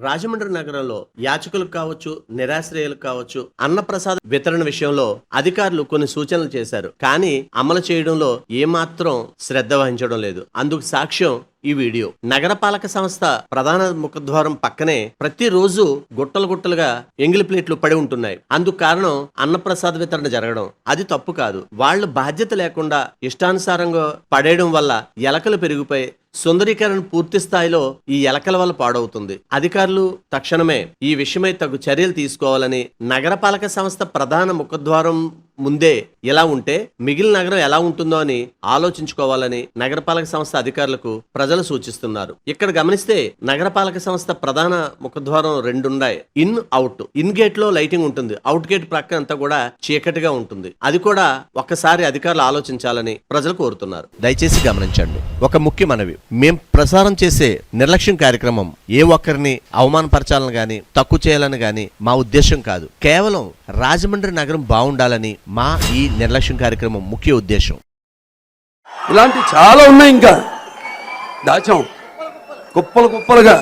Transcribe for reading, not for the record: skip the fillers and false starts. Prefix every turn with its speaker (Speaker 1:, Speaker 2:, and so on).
Speaker 1: రాజమండ్రి నగరంలో యాచకులకు కావచ్చు, నిరాశ్రయులకు కావచ్చు, అన్నప్రసాద వితరణ విషయంలో అధికారులు కొన్ని సూచనలు చేశారు. కానీ అమలు చేయడంలో ఏమాత్రం శ్రద్ధ వహించడం లేదు. అందుకు సాక్ష్యం ఈ వీడియో. నగరపాలక సంస్థ ప్రధాన ముఖద్వారం పక్కనే ప్రతిరోజు గుట్టలుగా ఎంగిలి ప్లేట్లు పడి ఉంటున్నాయి. అందుకు కారణం అన్నప్రసాద వితరణ జరగడం. అది తప్పు కాదు. వాళ్ళు బాధ్యత లేకుండా ఇష్టానుసారంగా పడేయడం వల్ల ఎలకలు పెరిగిపోయి సుందరీకరణ పూర్తి స్థాయిలో ఈ ఎలకల వల్ల పాడవుతుంది. అధికారులు తక్షణమే ఈ విషయమై తగు చర్యలు తీసుకోవాలని, నగరపాలక సంస్థ ప్రధాన ముఖద్వారం ముందే ఎలా ఉంటే మిగిలిన నగరం ఎలా ఉంటుందో అని ఆలోచించుకోవాలని నగరపాలక సంస్థ అధికారులకు ప్రజలు సూచిస్తున్నారు. ఇక్కడ గమనిస్తే నగరపాలక సంస్థ ప్రధాన ముఖద్వారం 2 ఉన్నాయి. In, out. ఇన్ గేట్ లో లైటింగ్ ఉంటుంది, అవుట్ గేట్ ప్రక్క అంతా కూడా చీకటిగా ఉంటుంది. అది కూడా ఒక్కసారి అధికారులు ఆలోచించాలని ప్రజలు కోరుతున్నారు. దయచేసి గమనించండి. ఒక ముఖ్య మనవి, మేం ప్రసారం చేసే నిర్లక్ష్యం కార్యక్రమం ఏ ఒక్కరిని అవమానపరచాలని గాని, తక్కువ చేయాలని గాని మా ఉద్దేశం కాదు. కేవలం రాజమండ్రి నగరం బాగుండాలని మా ఈ నిర్లక్ష్యం కార్యక్రమం ముఖ్య ఉద్దేశం.
Speaker 2: ఇలాంటి చాలా ఉన్నాయి, ఇంకా దాచాం కుప్పలుగా.